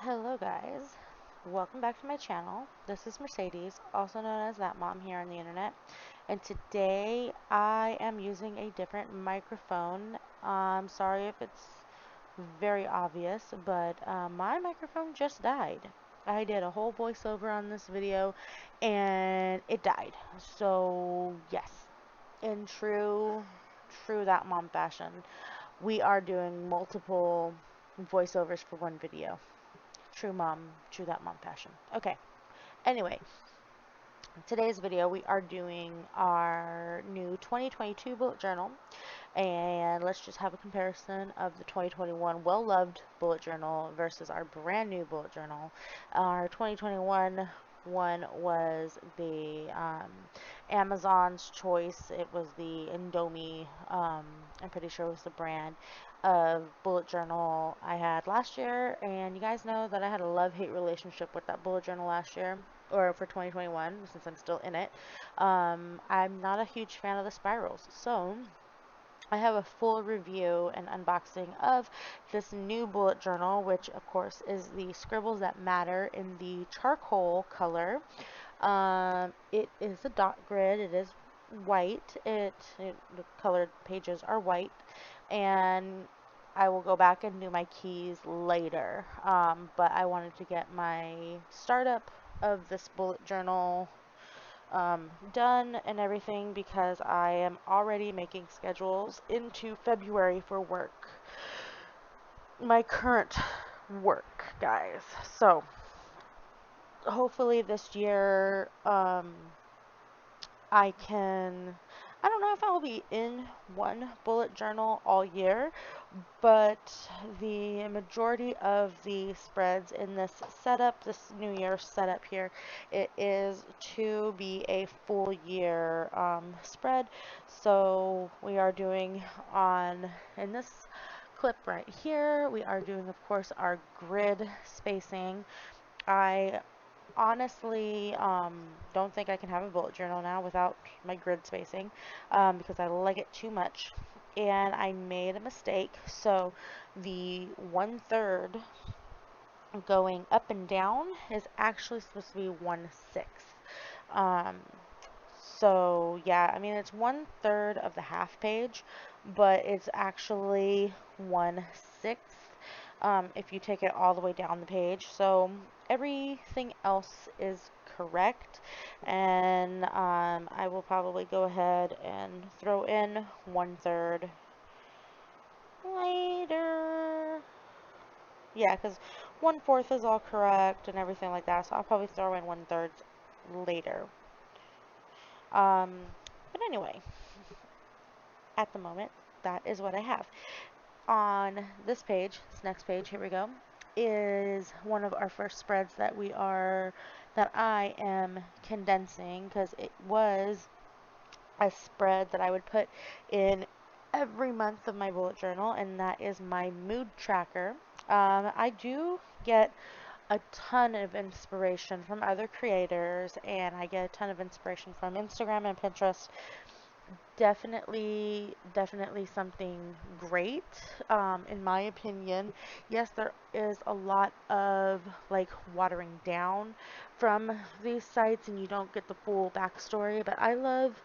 Hello guys, welcome back to my channel. This is Mercedes, also known as That Mom here on the internet. And today I am using a different microphone. I'm sorry if it's very obvious, but my microphone just died. I did a whole voiceover on this video and it died. So yes, in true That Mom fashion, we are doing multiple voiceovers for one video. True that mom fashion. Okay. Anyway, today's video we are doing our new 2022 bullet journal, and let's just have a comparison of the 2021 well-loved bullet journal versus our brand new bullet journal. Our 2021 one was the Amazon's choice. It was the Indeme. I'm pretty sure it was the brand of bullet journal I had last year, and you guys know that I had a love-hate relationship with that bullet journal last year, or for 2021, since I'm still in it. I'm not a huge fan of the spirals, so I have a full review and unboxing of this new bullet journal, which of course is the Scribbles That Matter in the charcoal color. It is a dot grid. It is white. The colored pages are white, and I will go back and do my keys later. But I wanted to get my startup of this bullet journal done and everything because I am already making schedules into February for work. My current work, guys. So hopefully this year, I don't know if I will be in one bullet journal all year, but the majority of the spreads in this setup, this New Year setup here, it is to be a full year spread. So we are doing in this clip right here, we are doing, of course, our grid spacing. I honestly don't think I can have a bullet journal now without my grid spacing because I like it too much. And I made a mistake. So the 1/3 going up and down is actually supposed to be 1/6. Um, so yeah, I mean it's 1/3 of the half page, but it's actually 1/6 if you take it all the way down the page. So everything else is correct, and I will probably go ahead and throw in 1/3 later. Yeah, because 1/4 is all correct and everything like that, so I'll probably throw in 1/3 later. But anyway, at the moment, that is what I have. On this page, this next page, here we go, is one of our first spreads that I am condensing because it was a spread that I would put in every month of my bullet journal, and that is my mood tracker. I do get a ton of inspiration from other creators, and I get a ton of inspiration from Instagram and Pinterest. Definitely something great, in my opinion. Yes, there is a lot of like watering down from these sites, and you don't get the full backstory, but I love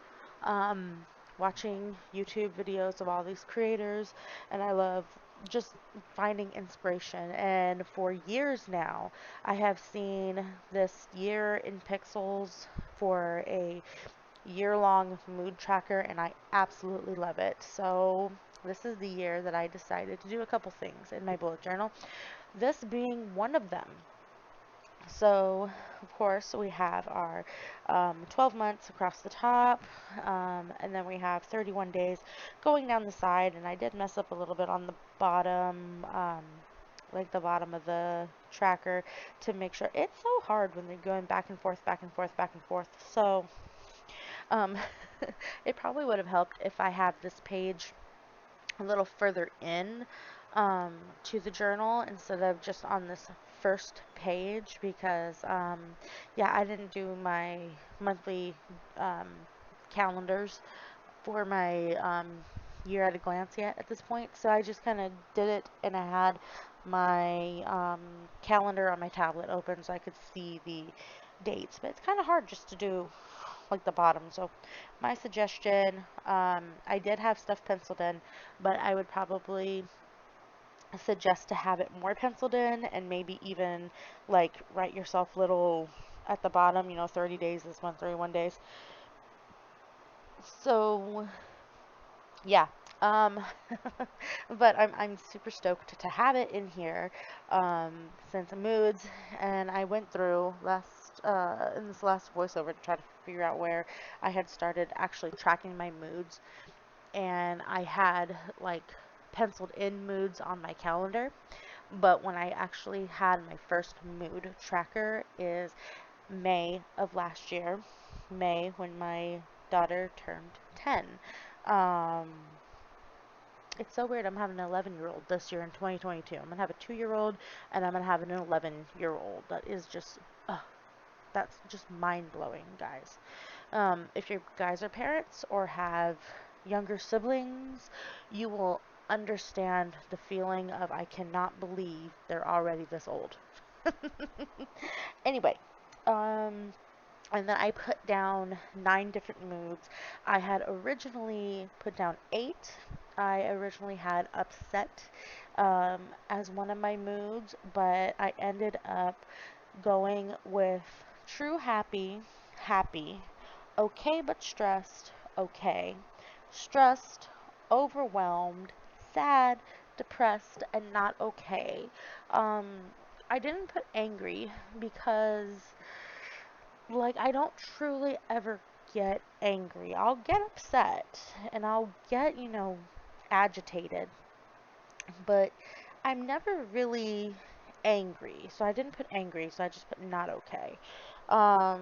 watching YouTube videos of all these creators, and I love just finding inspiration. And for years now, I have seen this year in pixels for a year-long mood tracker, and I absolutely love it. So this is the year that I decided to do a couple things in my bullet journal, this being one of them. So of course we have our 12 months across the top, and then we have 31 days going down the side, and I did mess up a little bit on the bottom, like the bottom of the tracker, to make sure. It's so hard when they're going back and forth, back and forth, back and forth. So um, it probably would have helped if I had this page a little further in to the journal instead of just on this first page because, yeah, I didn't do my monthly um, calendars for my year at a glance yet at this point, so I just kind of did it, and I had my calendar on my tablet open so I could see the dates, but it's kind of hard just to do like the bottom. So my suggestion, I did have stuff penciled in, but I would probably suggest to have it more penciled in, and maybe even like write yourself little at the bottom, 30 days this month, 31 days. So yeah, um, but I'm super stoked to have it in here, since moods, and I went through in this last voiceover to try to figure out where I had started actually tracking my moods, and I had like penciled in moods on my calendar, but when I actually had my first mood tracker is May of last year, May when my daughter turned 10. Um, it's so weird. I'm having an 11-year-old this year in 2022. I'm going to have a 2-year-old and I'm going to have an 11-year-old. That is just, that's just mind blowing, guys. If you guys are parents or have younger siblings, you will understand the feeling of I cannot believe they're already this old. Anyway, um, and then I put down 9 different moods. I had originally put down 8. I originally had upset as one of my moods, but I ended up going with true happy, happy, okay but stressed, okay, stressed, overwhelmed, sad, depressed, and not okay. Um, I didn't put angry because, like, I don't truly ever get angry. I'll get upset and I'll get, agitated, but I'm never really angry. So I didn't put angry, so I just put not okay. Um,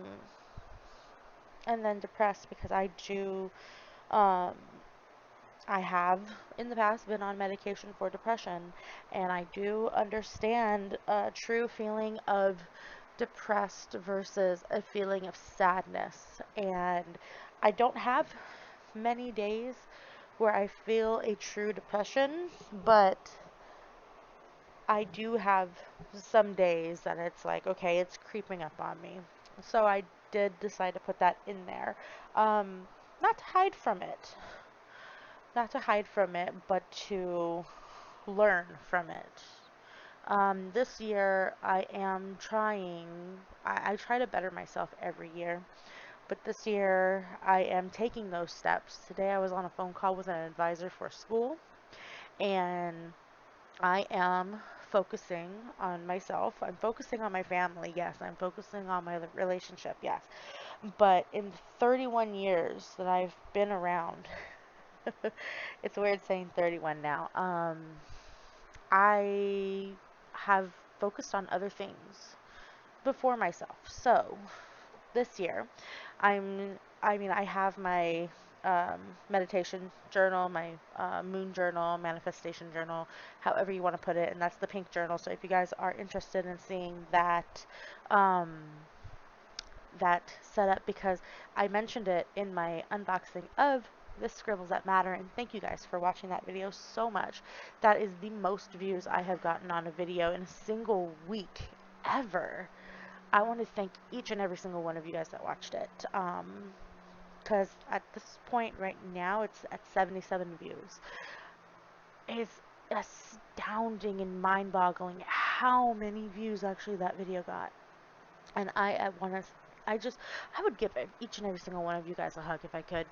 and then depressed because um, I have in the past been on medication for depression, and I do understand a true feeling of depressed versus a feeling of sadness. And I don't have many days where I feel a true depression, but I do have some days that it's like, okay, it's creeping up on me. So I did decide to put that in there. Um, not to hide from it, not to hide from it, but to learn from it. This year, I try to better myself every year, but this year I am taking those steps. Today I was on a phone call with an advisor for school, and I am focusing on myself. I'm focusing on my family, yes. I'm focusing on my relationship, yes. But in the 31 years that I've been around, it's weird saying 31 now. I have focused on other things before myself. So this year, I have my meditation journal, my moon journal, manifestation journal, however you want to put it, and that's the pink journal. So if you guys are interested in seeing um, that setup, because I mentioned it in my unboxing of the Scribbles That Matter, and thank you guys for watching that video so much. That is the most views I have gotten on a video in a single week ever. I want to thank each and every single one of you guys that watched it. Because at this point right now, it's at 77 views. It's astounding and mind-boggling how many views actually that video got. And I want to, I would give each and every single one of you guys a hug if I could.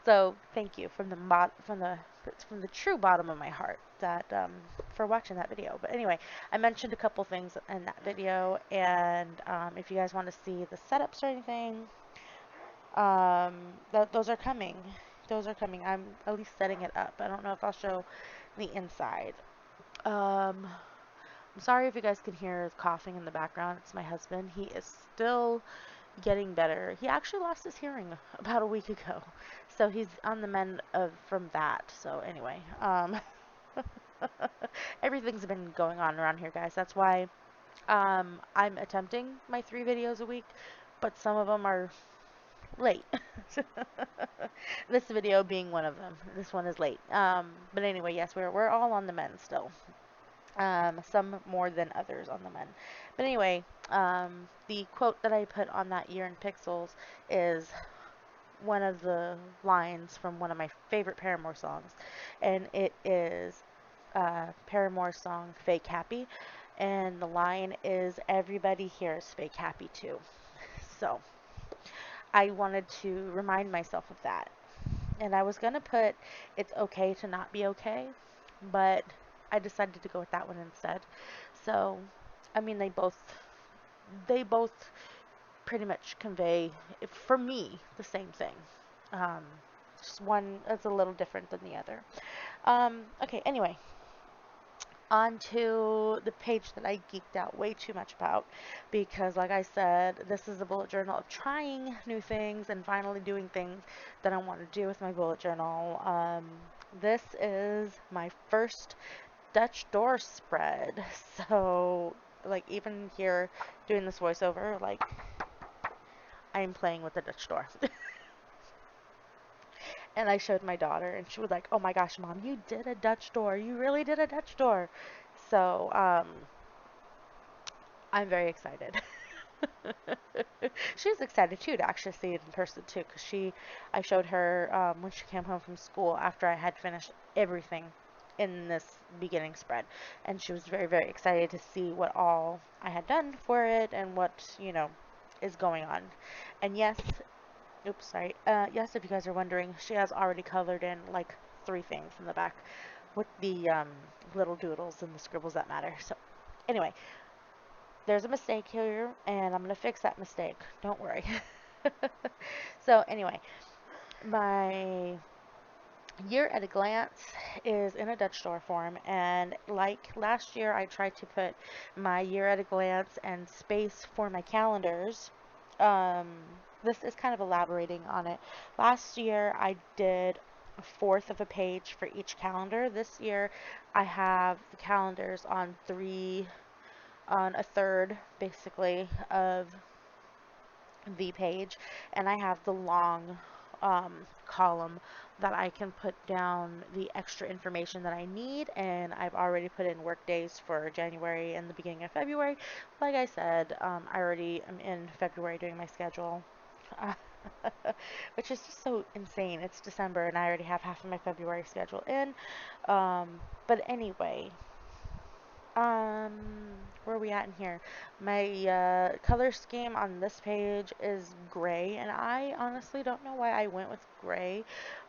So thank you from the true bottom of my heart that for watching that video. But anyway, I mentioned a couple things in that video, and if you guys want to see the setups or anything, those are coming. Those are coming. I'm at least setting it up. I don't know if I'll show the inside. Um, I'm sorry if you guys can hear coughing in the background. It's my husband. He is still getting better. He actually lost his hearing about a week ago. So he's on the mend from that. So anyway, everything's been going on around here, guys. That's why I'm attempting my 3 videos a week, but some of them are late. This video being one of them. This one is late. But anyway, yes, we're all on the mend still. Some more than others on the mend. But anyway, the quote that I put on that year in pixels is one of the lines from one of my favorite Paramore songs, and it is Paramore's song "Fake Happy," and the line is "Everybody here is fake happy too." So I wanted to remind myself of that. And I was going to put "It's okay to not be okay," but I decided to go with that one instead. So, I mean, they both pretty much convey, for me, the same thing. Um, just one is a little different than the other. Okay, anyway, on to the page that I geeked out way too much about because, like I said, this is a bullet journal of trying new things and finally doing things that I want to do with my bullet journal. This is my first Dutch door spread. So, like, even here doing this voiceover, like, I'm playing with the Dutch door. And I showed my daughter, and she was like, "Oh my gosh, Mom, you did a Dutch door. You really did a Dutch door." So, I'm very excited. She's excited too to actually see it in person too, because I showed her when she came home from school after I had finished everything in this beginning spread, and she was very, very excited to see what all I had done for it and what, is going on. And yes, oops, sorry. Yes, if you guys are wondering, she has already colored in like 3 things in the back with the little doodles and the scribbles that matter. So, anyway, there's a mistake here, and I'm going to fix that mistake. Don't worry. So, anyway, my year at a glance is in a Dutch door form, and like last year, I tried to put my year at a glance and space for my calendars. Um, this is kind of elaborating on it. Last year, I did a fourth of a page for each calendar. This year, I have the calendars on a third, basically, of the page, and I have the long column that I can put down the extra information that I need, and I've already put in work days for January and the beginning of February. Like I said, I already am in February doing my schedule, uh, which is just so insane. It's December, and I already have half of my February schedule in. But anyway, um, where are we at in here? My color scheme on this page is gray, and I honestly don't know why I went with gray,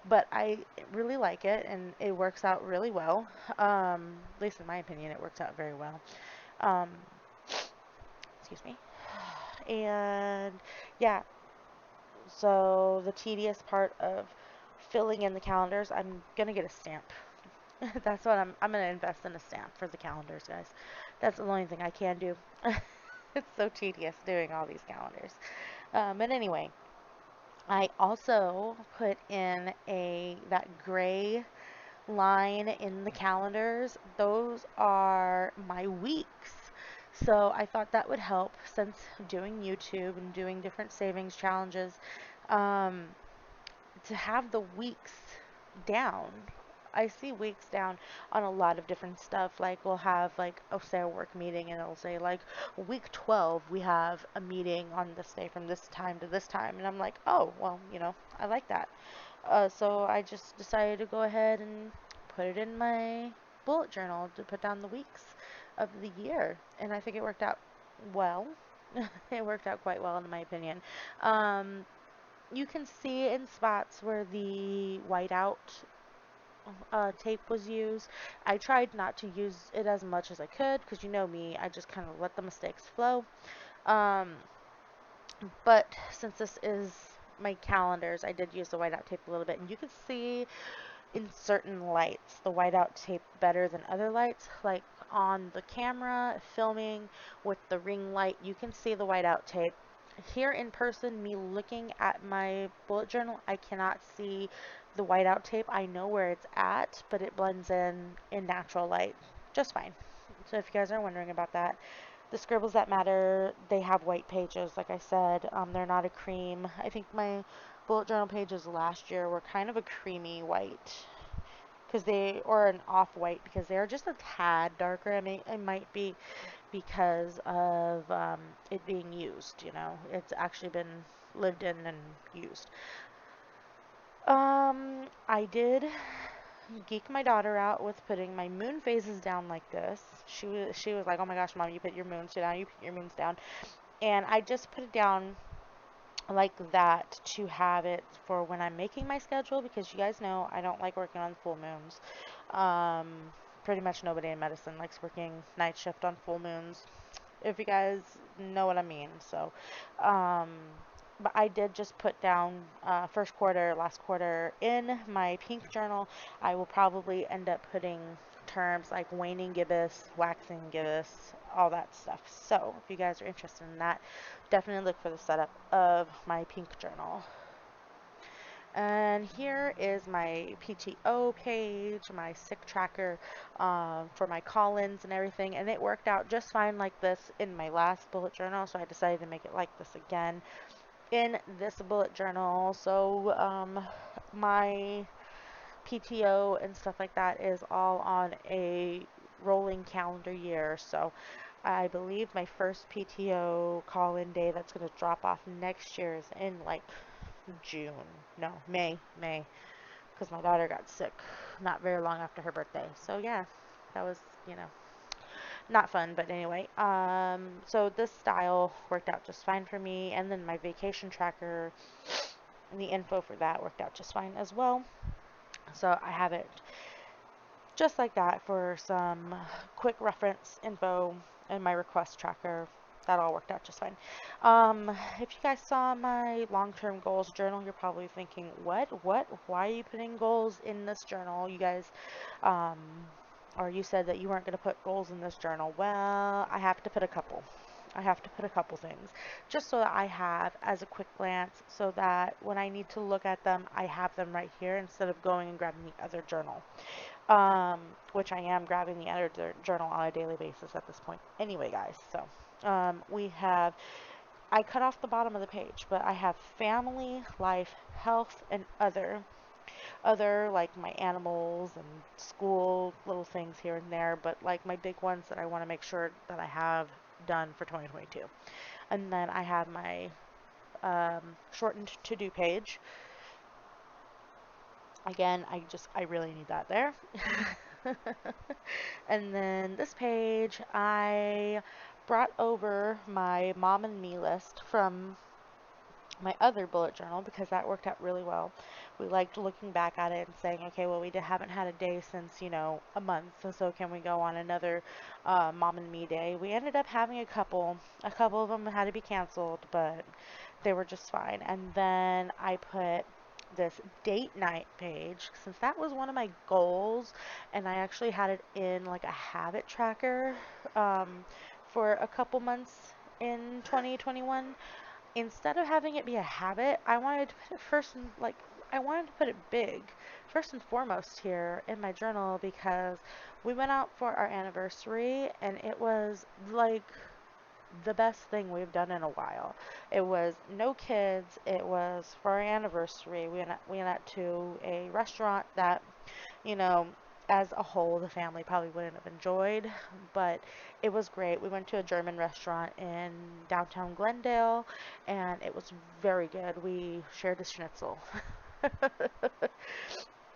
but I really like it, and it works out really well. At least in my opinion, it works out very well. Um, excuse me. And yeah, so the tedious part of filling in the calendars, I'm gonna get a stamp. That's what I'm gonna invest in a stamp for the calendars, guys. That's the only thing I can do. It's so tedious doing all these calendars. But anyway, I also put in a that gray line in the calendars. Those are my weeks. So I thought that would help since doing YouTube and doing different savings challenges. Um, to have the weeks down. I see weeks down on a lot of different stuff. Like we'll have like, oh, say a work meeting, and it'll say like week 12 we have a meeting on this day from this time to this time, and I'm like, oh well, I like that. So I just decided to go ahead and put it in my bullet journal to put down the weeks of the year, and I think it worked out well. It worked out quite well in my opinion. Um, you can see in spots where the whiteout tape was used. I tried not to use it as much as I could because you know me, I just kind of let the mistakes flow. Um, but since this is my calendars, I did use the whiteout tape a little bit, and you can see in certain lights the whiteout tape better than other lights. Like on the camera, filming with the ring light, you can see the whiteout tape. Here in person, me looking at my bullet journal, I cannot see the whiteout tape. I know where it's at, but it blends in natural light just fine. So if you guys are wondering about that, The Scribbles That Matter, they have white pages, like I said. They're not a cream. I think my bullet journal pages last year were kind of a creamy white. Because or an off-white, because they're just a tad darker. I mean, it might be because of it being used, It's actually been lived in and used. I did geek my daughter out with putting my moon phases down like this. She was like, "Oh my gosh, Mom, you put your moons down. You put your moons down." And I just put it down like that to have it for when I'm making my schedule, because you guys know I don't like working on full moons. Um, Pretty much nobody in medicine likes working night shift on full moons, if you guys know what I mean. So, um, but I did just put down first quarter, last quarter in my pink journal. I will probably end up putting terms like waning gibbous, waxing gibbous, all that stuff. So, if you guys are interested in that, definitely look for the setup of my pink journal. And here is my PTO page, my sick tracker for my call-ins and everything. And it worked out just fine like this in my last bullet journal, so I decided to make it like this again in this bullet journal. So my PTO and stuff like that is all on a rolling calendar year. So I believe my first PTO call-in day that's going to drop off next year is in like June. No, May, because my daughter got sick not very long after her birthday. So yeah, that was, not fun, but anyway. So this style worked out just fine for me, and then my vacation tracker and the info for that worked out just fine as well. So I have it just like that for some quick reference info and my request tracker. That all worked out just fine. If you guys saw my long-term goals journal, you're probably thinking, what, why are you putting goals in this journal? You guys, um, or you said that you weren't going to put goals in this journal. Well, I have to put a couple. I have to put a couple things just so that I have as a quick glance, so that when I need to look at them, I have them right here instead of going and grabbing the other journal, um, which I am grabbing the other journal on a daily basis at this point. Anyway, guys, so we have, I cut off the bottom of the page, but I have family, life, health, and other like my animals and school little things here and there, but like my big ones that I want to make sure that I have done for 2022. And then I have my shortened to-do page. Again, I really need that there. And then this page, I brought over my mom and me list from my other bullet journal because that worked out really well. We liked looking back at it and saying, okay, well, haven't had a day since, a month, so can we go on another mom and me day? We ended up having a couple. A couple of them had to be canceled, but they were just fine. And then I put this date night page, since that was one of my goals, and I actually had it in like a habit tracker for a couple months in 2021. Instead of having it be a habit, I wanted to put it first and like I wanted to put it big, first and foremost here in my journal, because we went out for our anniversary and it was like the best thing we've done in a while. It was no kids. It was for our anniversary. We went out to a restaurant that, you know, as a whole, the family probably wouldn't have enjoyed, but it was great. We went to a German restaurant in downtown Glendale, and it was very good. We shared a schnitzel.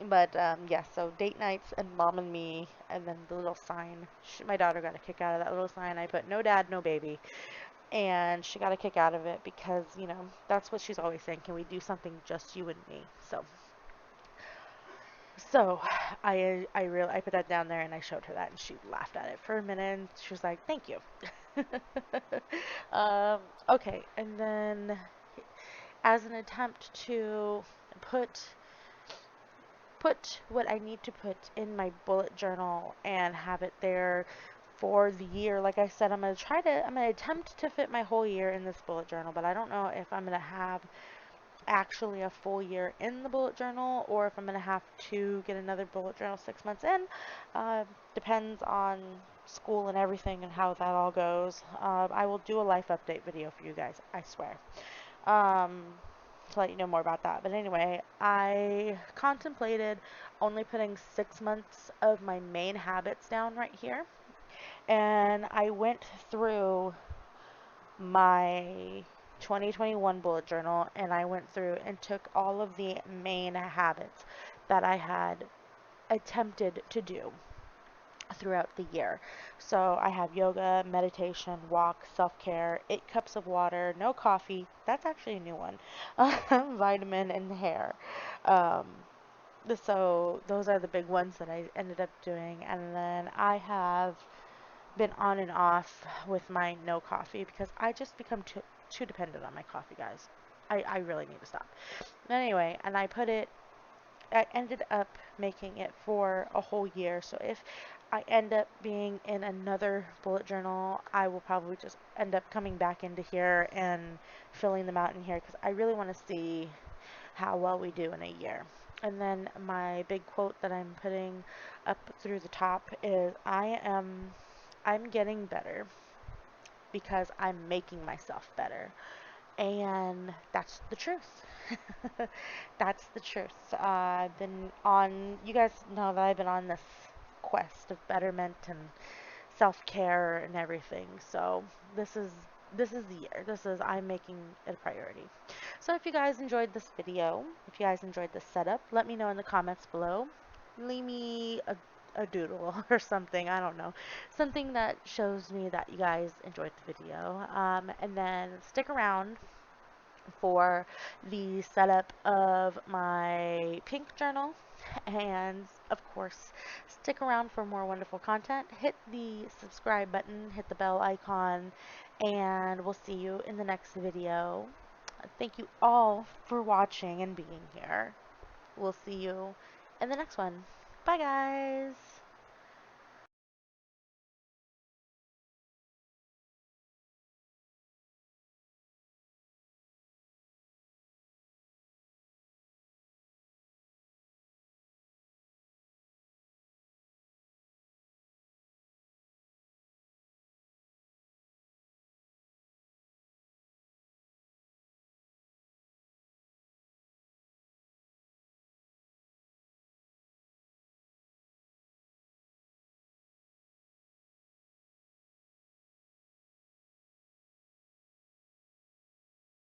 But yeah, so date nights and mom and me, and then the little sign. My daughter got a kick out of that little sign. I put no dad, no baby, and she got a kick out of it because that's what she's always saying. Can we do something just you and me? So I put that down there and I showed her that and she laughed at it for a minute and she was like, "Thank you." um, okay, and then as an attempt to put what I need to put in my bullet journal and have it there for the year. Like I said, I'm gonna attempt to fit my whole year in this bullet journal, but I don't know if I'm gonna have actually a full year in the bullet journal or if I'm going to have to get another bullet journal 6 months in. Depends on school and everything and how that all goes. I will do a life update video for you guys, I swear, um, to let you know more about that. But anyway, I contemplated only putting 6 months of my main habits down right here. And I went through my 2021 bullet journal and I went through and took all of the main habits that I had attempted to do throughout the year. So I have yoga, meditation, walk, self-care, 8 cups of water, no coffee. That's actually a new one. Vitamin and hair. Um, so those are the big ones that I ended up doing. And then I have been on and off with my no coffee because I just become too dependent on my coffee, guys. I really need to stop. Anyway, and I ended up making it for a whole year. So if I end up being in another bullet journal, I will probably just end up coming back into here and filling them out in here because I really want to see how well we do in a year. And then my big quote that I'm putting up through the top is I'm getting better because I'm making myself better. And that's the truth. That's the truth. I've been on, you guys know that I've been on this quest of betterment and self-care and everything. So this is the year. I'm making it a priority. So if you guys enjoyed this video, if you guys enjoyed this setup, let me know in the comments below. Leave me a doodle or something, I don't know. Something that shows me that you guys enjoyed the video. And then stick around for the setup of my pink journal. And of course, stick around for more wonderful content. Hit the subscribe button, hit the bell icon, and we'll see you in the next video. Thank you all for watching and being here. We'll see you in the next one. Bye, guys.